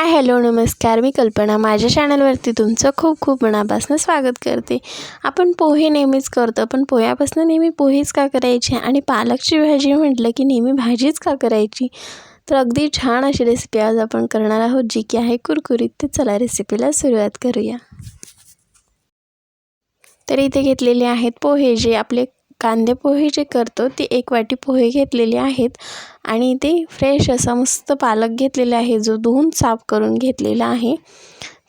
Hi hello नमस्कार, मी कल्पना माझ्या चॅनलवरती तुमचं खूप खूप मनापासून स्वागत करते। आपण पोहे नेहमीच करतो, पण पोह्यापासून नेहमी पोहेच का करायचे आणि पालकची भाजी म्हटलं की नेहमी भाजीच का करायची। तर अगदी छान अशी रेसिपी आज आपण करणार आहोत, जी की आहे कुरकुरीत। तर चला रेसिपीला सुरुवात करूया। तर इथे घेतलेले आहेत पोहे, जे आपले कांदे पोहे जे करतो ते 1 वाटी पोहे घेतलेले आहेत आणि ते फ्रेश असा मस्त पालक घेतलेला आहे, जो धुवून साफ करून घेतलेला आहे।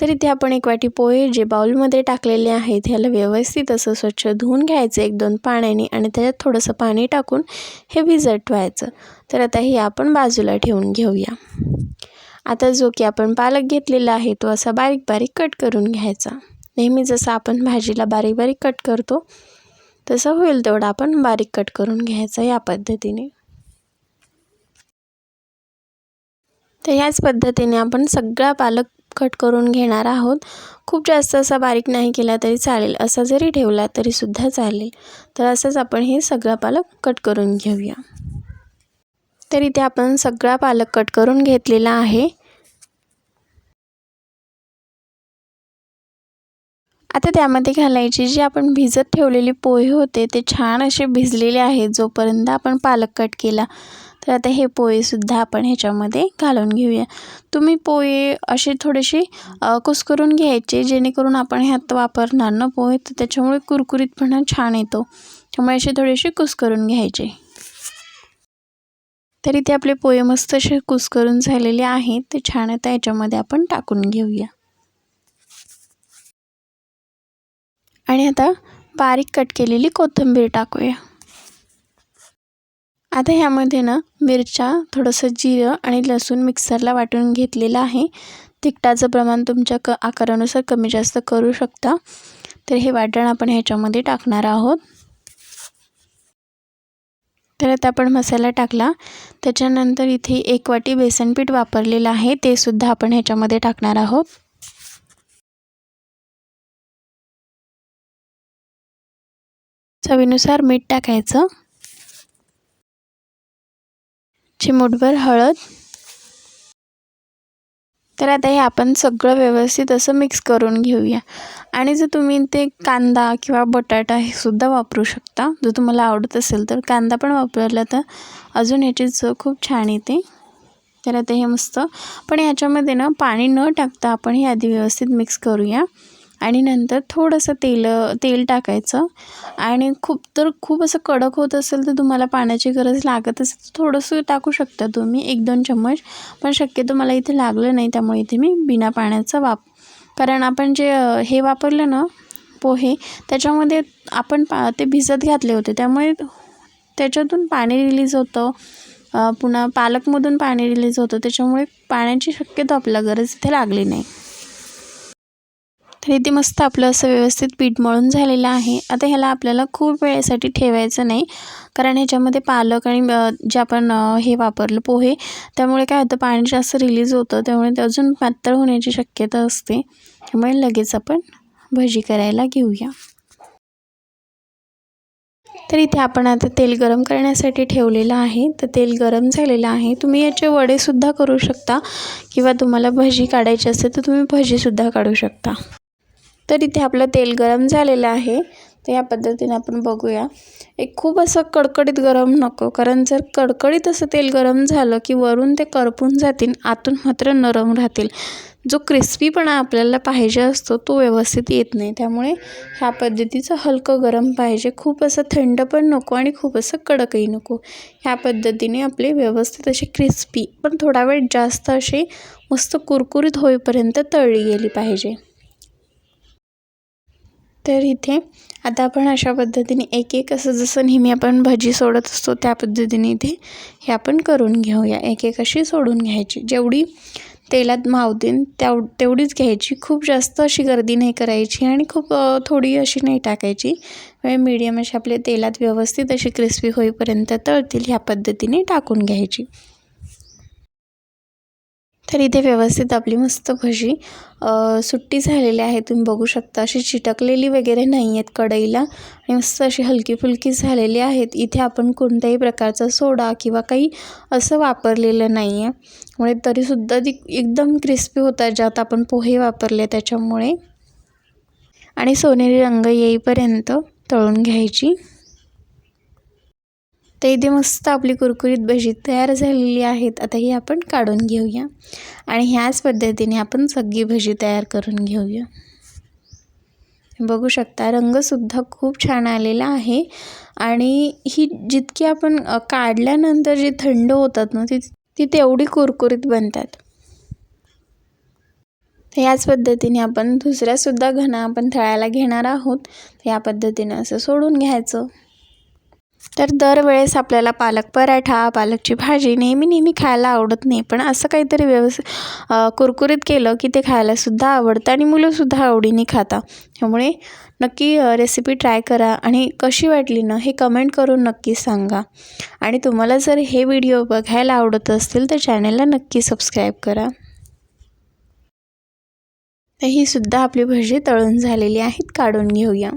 तर इथे आपण 1 वाटी पोहे जे बाउलमध्ये टाकलेले आहेत, ह्याला व्यवस्थित असं स्वच्छ धुवून घ्यायचं 1-2 पाण्याने आणि त्याच्यात थोडंसं पाणी टाकून हे भिजत ठेवायचं। तर आता हे आपण बाजूला ठेवून घेऊया। आता जो की आपण पालक घेतलेला आहे तो असा बारीक बारीक कट करून घ्यायचा। नेहमी जसं आपण भाजीला बारीक बारीक कट करतो तसं होईल तेवढा आपण बारीक कट करून घ्यायचा या पद्धतीने। तर याच पद्धतीने आपण सगळा पालक कट करून घेणार आहोत। खूप जास्त असा बारीक नाही केला तरी चालेल, असा जरी ठेवला तरी सुद्धा चालेल। तर असंच आपण हे सगळा पालक कट करून घेऊया। तर इथे आपण सगळा पालक कट करून घेतलेला आहे। आता त्यामध्ये घालायची जी आपण भिजत ठेवलेली पोहे होते ते छान असे भिजलेले आहेत जोपर्यंत आपण पालक कट केला। तर आता हे पोहे सुद्धा आपण ह्याच्यामध्ये घालून घेऊया। तुम्ही पोहे असे थोडेसे कुस्करून घ्यायचे, जेणेकरून आपण ह्यात वापरणार ना पोहे, तर त्याच्यामुळे कुरकुरीतपणा छान येतो। त्यामुळे असे थोडेसे कुस्करून घ्यायचे। तर इथे आपले पोहे मस्त असे कुस्करून झालेले आहेत, ते छान आता ह्याच्यामध्ये आपण टाकून घेऊया। आणि आता बारीक कट केलेली कोथिंबीर टाकूया। आता ह्यामध्ये ना मिरच्या, थोडंसं जिरं आणि लसूण मिक्सरला वाटून घेतलेलं आहे। तिखटाचं प्रमाण तुमच्या आकारानुसार कमी जास्त करू शकता। तर हे वाटण आपण ह्याच्यामध्ये टाकणार आहोत। तर आता आपण मसाला टाकला, त्याच्यानंतर इथे 1 वाटी बेसन पीठ वापरलेलं आहे, ते सुद्धा आपण ह्याच्यामध्ये टाकणार आहोत। चवीनुसार मीठ टाकायचं, चिमूटभर हळद। तर आता हे आपण सगळं व्यवस्थित असं मिक्स करून घेऊया। आणि जर तुम्ही ते कांदा किंवा बटाटा हे सुद्धा वापरू शकता, जर तुम्हाला आवडत असेल तर कांदा पण वापरला तर अजून ह्याची चव खूप छान येते। तर आता हे मस्त, पण ह्याच्यामध्ये ना पाणी न टाकता आपण हे आधी व्यवस्थित मिक्स करूया। आणि नंतर थोडंसं तेल टाकायचं आणि खूप असं कडक होत असेल तर तुम्हाला पाण्याची गरज लागत असेल तर थोडंसं टाकू शकता तुम्ही 1-2 चम्मच, पण शक्यतो मला इथे लागलं नाही, त्यामुळे इथे मी बिना पाण्याचा कारण आपण जे हे वापरलं ना पोहे, त्याच्यामध्ये आपण ते भिजत घातले होते, त्यामुळे त्याच्यातून पाणी रिलीज होतं, पुन्हा पालकमधून पाणी रिलीज होतं, त्याच्यामुळे पाण्याची शक्यतो आपल्याला गरज इथे लागली नाही। तर इथे मस्त आपलं असं व्यवस्थित पीठ मळून झालेलं आहे। आता ह्याला आपल्याला खूप वेळेसाठी ठेवायचं नाही, कारण ह्याच्यामध्ये पालक आणि जे आपण हे वापरलं पोहे, त्यामुळे काय होतं पाणी जास्त रिलीज होतं, त्यामुळे ते अजून पातळ होण्याची शक्यता असते। त्यामुळे लगेच आपण भजी करायला घेऊया। तर इथे आपण आता तेल गरम करण्यासाठी ठेवलेलं आहे। तर तेल गरम झालेलं आहे, तुम्ही याचे वडेसुद्धा करू शकता किंवा तुम्हाला भजी काढायची असेल तर तुम्ही भजीसुद्धा काढू शकता। तर इथे आपलं तेल गरम झालेलं आहे, तर या पद्धतीने आपण बघूया। एक खूप असं कडकडीत गरम नको, कारण जर कडकडीत असं तेल गरम झालं की वरून ते करपून जातील, आतून मात्र नरम राहतील। जो क्रिस्पीपणा आपल्याला पाहिजे असतो तो व्यवस्थित येत नाही, त्यामुळे ह्या पद्धतीचं हलकं गरम पाहिजे। खूप असं थंड पण नको आणि खूप असं कडकही नको। ह्या पद्धतीने आपले व्यवस्थित असे क्रिस्पी, पण थोडा वेळ जास्त असे मस्त कुरकुरीत होईपर्यंत तळली गेली पाहिजे। तर इथे आता आपण अशा पद्धतीने एक असं जसं नेहमी आपण भजी सोडत असतो त्या पद्धतीने इथे हे आपण करून घेऊया। एक अशी सोडून घ्यायची, जेवढी तेलात मावतील तेवढीच घ्यायची। खूप जास्त अशी गर्दी नाही करायची आणि खूप थोडी अशी नाही टाकायची, मीडियम अशी आपल्या तेलात व्यवस्थित अशी क्रिस्पी होईपर्यंत तळतील ह्या पद्धतीने टाकून घ्यायची। तर इथे व्यवस्थित आपली मस्त भजी सुट्टी झालेली आहे. तुम्ही बघू शकता अशी चिटकलेली वगैरे नाही आहेत कढईला आणि मस्त अशी हलकी फुलकी झालेली आहेत. इथे आपण कोणत्याही प्रकारचा सोडा किंवा काही असं वापरलेलं नाही आहे, त्यामुळे तरीसुद्धा ती एकदम क्रिस्पी होतात, ज्यात आपण पोहे वापरले त्याच्यामुळे. आणि सोनेरी रंग येईपर्यंत तळून घ्यायची. तर इथे मस्त आपली कुरकुरीत भजी तयार झालेली आहेत. आता ही आपण काढून घेऊया आणि ह्याच पद्धतीने आपण सगळी भजी तयार करून घेऊया. बघू शकता रंगसुद्धा खूप छान आलेला आहे आणि ही जितकी आपण काढल्यानंतर जी थंड होतात ना ती तेवढी कुरकुरीत बनतात. याच पद्धतीने आपण दुसऱ्यासुद्धा घणा आपण तळायला घेणार आहोत. या पद्धतीने असं सोडून घ्यायचं. तर दरवेळेस आपल्याला पालक पराठा, पालकची भाजी नेहमी खायला आवडत नाही, पण असं काहीतरी कुरकुरीत केलं की ते खायलासुद्धा आवडतं आणि मुलंसुद्धा आवडीने खातात. त्यामुळे नक्की रेसिपी ट्राय करा आणि कशी वाटली ना हे कमेंट करून नक्की सांगा. आणि तुम्हाला जर हे व्हिडिओ बघायला आवडत असतील तर चॅनलला नक्की सबस्क्राईब करा. तर ही सुद्धा आपली भजी तळून झालेली आहेत, काढून घेऊया.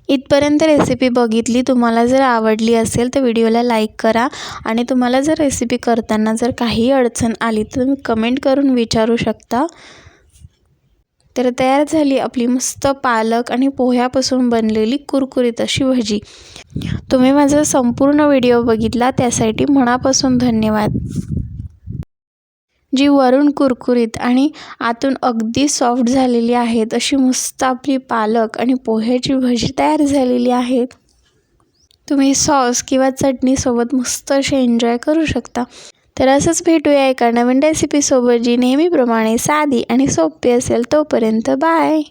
इथपर्यंत रेसिपी बघितली, तुम्हाला जर आवडली असेल तर व्हिडिओला लाईक करा आणि तुम्हाला जर रेसिपी करताना जर काही अडचण आली तर तुम्ही कमेंट करून विचारू शकता. तर तयार झाली आपली मस्त पालक आणि पोह्यापासून बनलेली कुरकुरीत अशी भजी. तुम्ही माझा संपूर्ण व्हिडिओ बघितला त्यासाठी मनापासून धन्यवाद. जी वरून कुरकुरीत आणि आतून अगदी सॉफ्ट झालेली आहेत अशी मस्त आपली पालक आणि पोह्याची भजी तयार झालेली आहेत. तुम्ही सॉस किंवा चटणीसोबत मस्त असे एन्जॉय करू शकता. तर असंच भेटूया एका नवीन रेसिपीसोबत जी नेहमीप्रमाणे साधी आणि सोपी असेल. तोपर्यंत बाय.